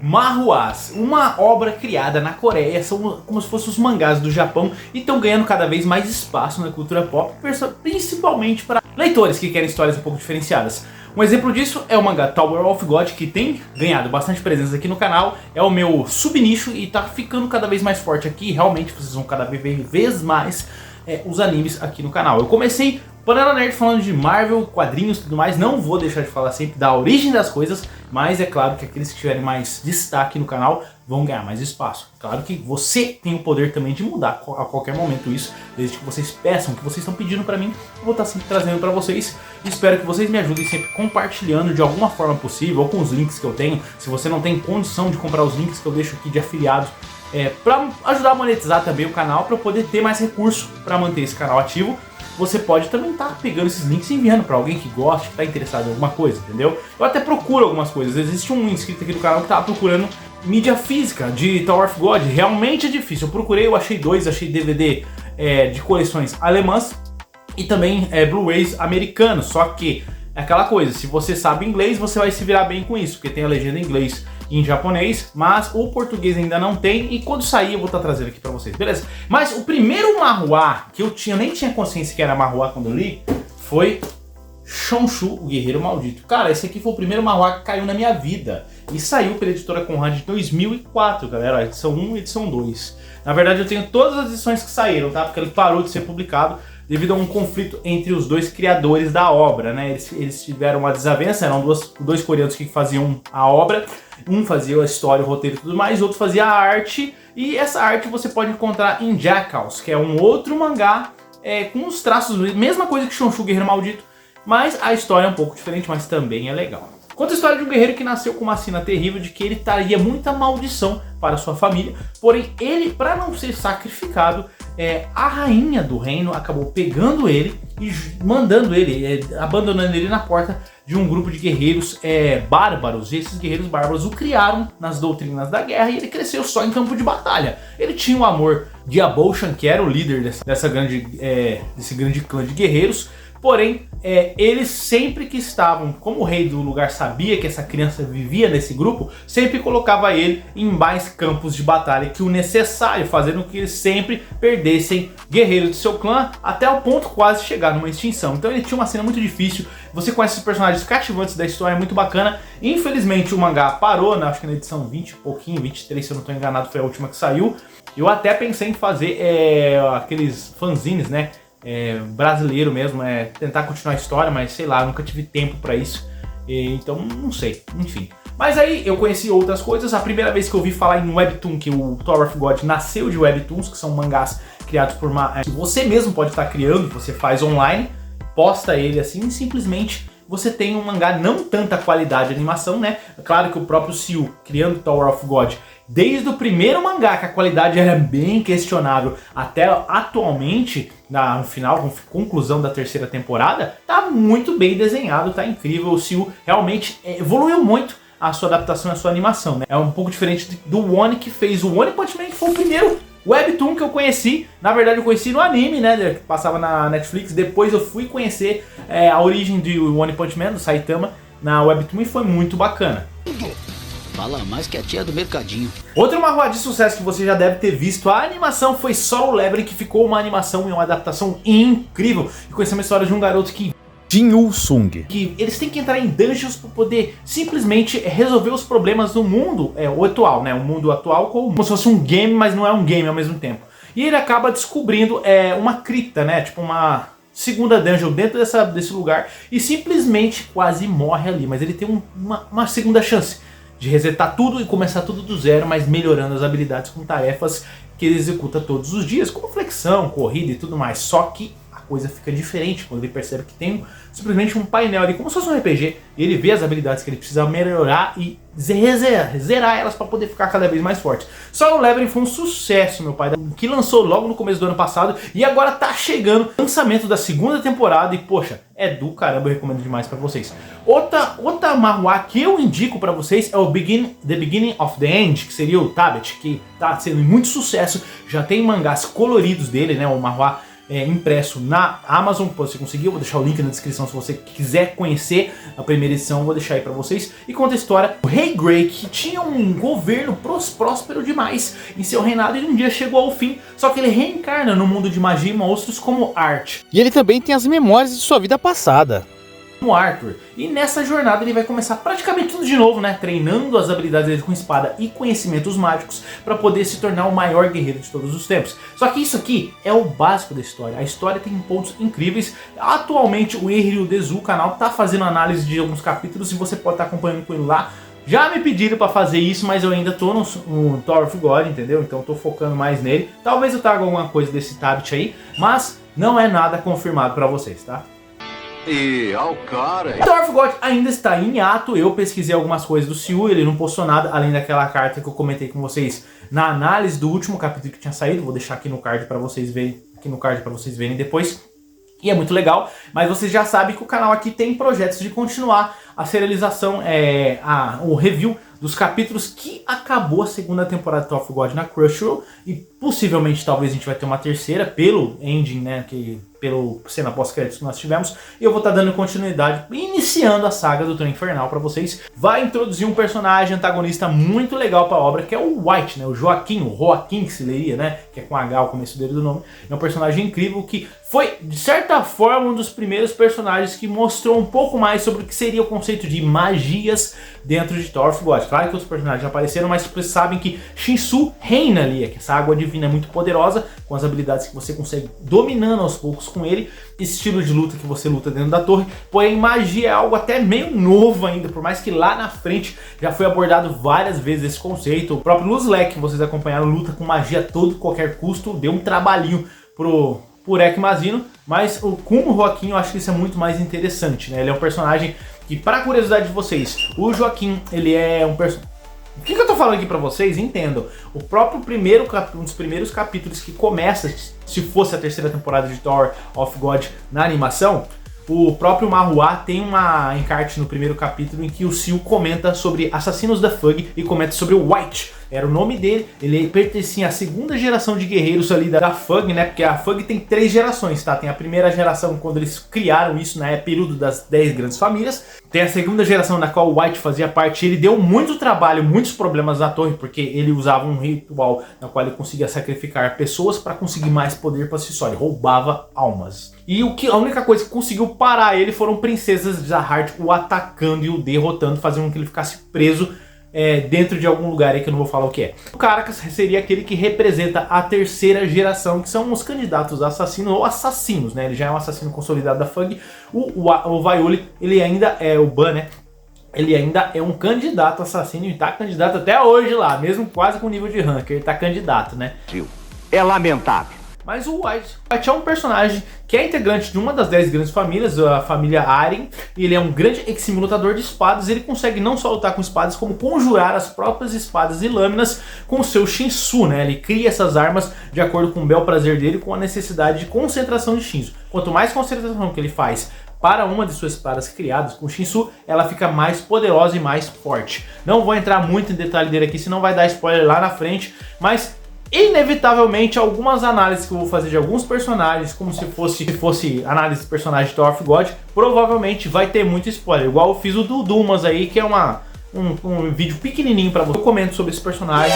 Manhwas, uma obra criada na Coreia, são como se fossem os mangás do Japão e estão ganhando cada vez mais espaço na cultura pop, principalmente para leitores que querem histórias um pouco diferenciadas. Um exemplo disso é o mangá Tower of God, que tem ganhado bastante presença aqui no canal, é o meu subnicho e tá ficando cada vez mais forte aqui, realmente vocês vão cada vez mais os animes aqui no canal. Eu comecei Banana Nerd falando de Marvel, quadrinhos e tudo mais, não vou deixar de falar sempre da origem das coisas, mas é claro que aqueles que tiverem mais destaque no canal vão ganhar mais espaço. Claro que você tem o poder também de mudar a qualquer momento isso, desde que vocês peçam, que vocês estão pedindo pra mim, eu vou estar sempre trazendo pra vocês. Espero que vocês me ajudem sempre compartilhando de alguma forma possível, ou com os links que eu tenho. Se você não tem condição de comprar os links que eu deixo aqui de afiliados, pra ajudar a monetizar também o canal, pra eu poder ter mais recurso pra manter esse canal ativo, você pode também estar pegando esses links e enviando para alguém que gosta, que está interessado em alguma coisa, entendeu? Eu até procuro algumas coisas. Existe um inscrito aqui do canal que estava procurando mídia física de Tower of God. Realmente é difícil. Eu procurei, eu achei dois, achei DVD de coleções alemãs e também Blu-rays americanos. Só que é aquela coisa, se você sabe inglês, você vai se virar bem com isso, porque tem a legenda em inglês e em japonês, mas o português ainda não tem, e quando sair eu vou estar trazendo aqui pra vocês, beleza? Mas o primeiro manhwa que eu nem tinha consciência que era manhwa quando eu li, foi Shonshu, o Guerreiro Maldito. Cara, esse aqui foi o primeiro manhwa que caiu na minha vida, e saiu pela editora Conrad em 2004, galera, edição 1 e edição 2. Na verdade eu tenho todas as edições que saíram, tá? Porque ele parou de ser publicado devido a um conflito entre os dois criadores da obra, né? Eles tiveram uma desavença, eram dois coreanos que faziam a obra, um fazia a história, o roteiro e tudo mais, o outro fazia a arte, e essa arte você pode encontrar em Jackals, que é um outro mangá com os traços, mesma coisa que Shonshu, Guerreiro Maldito, mas a história é um pouco diferente, mas também é legal. Conta a história de um guerreiro que nasceu com uma sina terrível de que ele traria muita maldição para sua família, porém ele, para não ser sacrificado, a rainha do reino acabou pegando ele e mandando ele, abandonando ele na porta de um grupo de guerreiros bárbaros. E esses guerreiros bárbaros o criaram nas doutrinas da guerra e ele cresceu só em campo de batalha. Ele tinha o amor de Aboshan, que era o líder desse grande clã de guerreiros. Porém, eles sempre que estavam, como o rei do lugar sabia que essa criança vivia nesse grupo, sempre colocava ele em mais campos de batalha que o necessário, fazendo com que eles sempre perdessem guerreiros do seu clã, até o ponto quase chegar numa extinção. Então ele tinha uma cena muito difícil, você conhece os personagens cativantes da história, é muito bacana. Infelizmente o mangá parou, acho que na edição 20 e pouquinho, 23 se eu não estou enganado, foi a última que saiu. Eu até pensei em fazer aqueles fanzines, né? Brasileiro mesmo, tentar continuar a história, mas sei lá, nunca tive tempo pra isso, então não sei, enfim. Mas aí eu conheci outras coisas. A primeira vez que eu ouvi falar em Webtoon, que o Tower of God nasceu de Webtoons, que são mangás criados por que você mesmo pode estar criando, você faz online, posta ele assim, e simplesmente você tem um mangá não tanta qualidade de animação, né? Claro que o próprio Siu, criando Tower of God, desde o primeiro mangá, que a qualidade era bem questionável, até atualmente, no final, com conclusão da terceira temporada, tá muito bem desenhado, tá incrível. O Siu realmente evoluiu muito a sua adaptação e a sua animação, né? É um pouco diferente do One, que fez o One Punch Man, que foi o primeiro Webtoon que eu conheci. Na verdade eu conheci no anime, né, que passava na Netflix. Depois eu fui conhecer a origem do One Punch Man, do Saitama, na Webtoon, e foi muito bacana. Fala mais que a tia do mercadinho. Outro manhwa de sucesso que você já deve ter visto, a animação, foi Solo Leveling, que ficou uma animação e uma adaptação incrível. E conhecemos a história de um garoto que Jin Woo-sung, que eles têm que entrar em dungeons para poder simplesmente resolver os problemas do mundo o atual, né? O mundo atual como se fosse um game, mas não é um game ao mesmo tempo. E ele acaba descobrindo uma cripta, né? Tipo uma segunda dungeon dentro desse lugar, e simplesmente quase morre ali. Mas ele tem uma segunda chance de resetar tudo e começar tudo do zero, mas melhorando as habilidades com tarefas que ele executa todos os dias, como flexão, corrida e tudo mais. Só que a coisa fica diferente quando ele percebe que tem simplesmente um painel ali, como se fosse um RPG, e ele vê as habilidades que ele precisa melhorar e zerar elas para poder ficar cada vez mais forte. Solo Leveling foi um sucesso, meu pai, que lançou logo no começo do ano passado, e agora tá chegando o lançamento da segunda temporada, e poxa, é do caramba, eu recomendo demais para vocês. Outra manhwa que eu indico para vocês é o The Beginning of the End, que seria o Tabet, que tá sendo muito sucesso, já tem mangás coloridos dele, né, o manhwa impresso na Amazon, você conseguir, eu vou deixar o link na descrição se você quiser conhecer a primeira edição, eu vou deixar aí pra vocês. E conta a história do Rei Grey, que tinha um governo próspero demais em seu reinado e um dia chegou ao fim, só que ele reencarna no mundo de magia e monstros como Art. E ele também tem as memórias de sua vida passada. Como Arthur. E nessa jornada ele vai começar praticamente tudo de novo, né? Treinando as habilidades dele com espada e conhecimentos mágicos para poder se tornar o maior guerreiro de todos os tempos. Só que isso aqui é o básico da história. A história tem pontos incríveis. Atualmente o Enryu Dezu, o canal, tá fazendo análise de alguns capítulos e você pode estar acompanhando com ele lá. Já me pediram para fazer isso, mas eu ainda tô no Tower of God, entendeu? Então tô focando mais nele. Talvez eu traga alguma coisa desse tablet aí, mas não é nada confirmado para vocês, tá? E ao cara. Tower of God ainda está em hiato. Eu pesquisei algumas coisas do Siu, ele não postou nada além daquela carta que eu comentei com vocês na análise do último capítulo que tinha saído. Vou deixar aqui no card para vocês verem, depois. E é muito legal, mas vocês já sabem que o canal aqui tem projetos de continuar a serialização, o review dos capítulos que acabou a segunda temporada de Tower of God na Crunchyroll, e possivelmente talvez a gente vai ter uma terceira pelo ending, né, pelo cena pós-créditos que nós tivemos, e eu vou estar dando continuidade, iniciando a saga do Trono Infernal para vocês. Vai introduzir um personagem antagonista muito legal para a obra, que é o White, né, o Joaquim que se leria, né, que é com H o começo dele do nome. É um personagem incrível que foi, de certa forma, um dos primeiros personagens que mostrou um pouco mais sobre o que seria o conceito de magias dentro de Tower of God. Claro que os personagens já apareceram, mas vocês sabem que Shinsu reina ali, que essa água divina é muito poderosa, com as habilidades que você consegue dominando aos poucos com ele, estilo de luta que você luta dentro da torre, porém magia é algo até meio novo ainda, por mais que lá na frente já foi abordado várias vezes esse conceito. O próprio Luzlek, que vocês acompanharam, luta com magia a todo qualquer custo, deu um trabalhinho pro Urek Mazino, mas com o Joaquim eu acho que isso é muito mais interessante, né? Ele é um personagem que, para a curiosidade de vocês, o Joaquim, ele é um personagem... O que eu tô falando aqui pra vocês? Entendam. O próprio um dos primeiros capítulos que começa, se fosse a terceira temporada de Tower of God na animação, o próprio Mahua tem uma encarte no primeiro capítulo em que o Siu comenta sobre assassinos da Fug e comenta sobre o White. Era o nome dele, ele pertencia à segunda geração de guerreiros ali da Fug, né? Porque a Fug tem 3 gerações, tá? Tem a primeira geração quando eles criaram isso, né? Período das 10 grandes famílias. Tem a segunda geração da qual o White fazia parte. Ele deu muito trabalho, muitos problemas na torre, porque ele usava um ritual na qual ele conseguia sacrificar pessoas para conseguir mais poder para si só. Ele roubava almas. E a única coisa que conseguiu parar ele foram princesas de Zahart o atacando e o derrotando, fazendo com que ele ficasse preso dentro de algum lugar aí que eu não vou falar o que é. O Caracas seria aquele que representa a terceira geração, que são os candidatos a assassinos ou assassinos, né? Ele já é um assassino consolidado da Fug. O Vaioli, ele ainda é o Ban, né? Ele ainda é um candidato assassino e tá candidato até hoje lá, mesmo quase com nível de rank, ele tá candidato, né? É lamentável. Mas o White é um personagem que é integrante de uma das 10 grandes famílias, a família Aren. Ele é um grande exímio lutador de espadas. Ele consegue não só lutar com espadas, como conjurar as próprias espadas e lâminas com o seu Shinsu, né? Ele cria essas armas de acordo com o bel prazer dele, com a necessidade de concentração de Shinsu. Quanto mais concentração que ele faz para uma de suas espadas criadas com Shinsu, ela fica mais poderosa e mais forte. Não vou entrar muito em detalhe dele aqui, senão vai dar spoiler lá na frente, mas inevitavelmente algumas análises que eu vou fazer de alguns personagens, como se fosse análise de personagem de Tower of God, provavelmente vai ter muito spoiler, igual eu fiz o do Dumas aí, que é um vídeo pequenininho para você. Eu comento sobre esse personagem,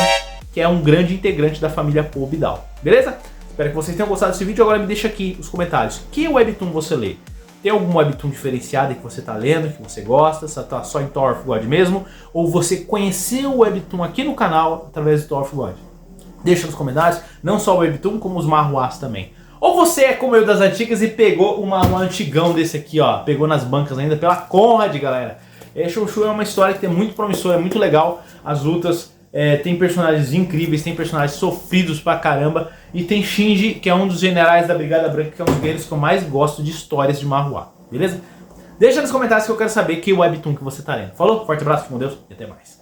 que é um grande integrante da família Paul Vidal, beleza? Espero que vocês tenham gostado desse vídeo. Agora me deixa aqui nos comentários, que webtoon você lê? Tem algum webtoon diferenciado que você tá lendo, que você gosta? Você tá só em Tower of God mesmo? Ou você conheceu o webtoon aqui no canal através do Tower of God? Deixa nos comentários, não só o webtoon, como os manhwas também. Ou você é como eu das antigas e pegou um antigão desse aqui, ó, pegou nas bancas ainda pela Conrad, galera. Shoushou é uma história que tem muito promissor, é muito legal. As lutas, tem personagens incríveis, tem personagens sofridos pra caramba. E tem Shinji, que é um dos generais da Brigada Branca, que é um dos guerreiros que eu mais gosto de histórias de manhwa, beleza? Deixa nos comentários que eu quero saber que webtoon que você tá lendo. Falou, forte abraço, fique com Deus e até mais.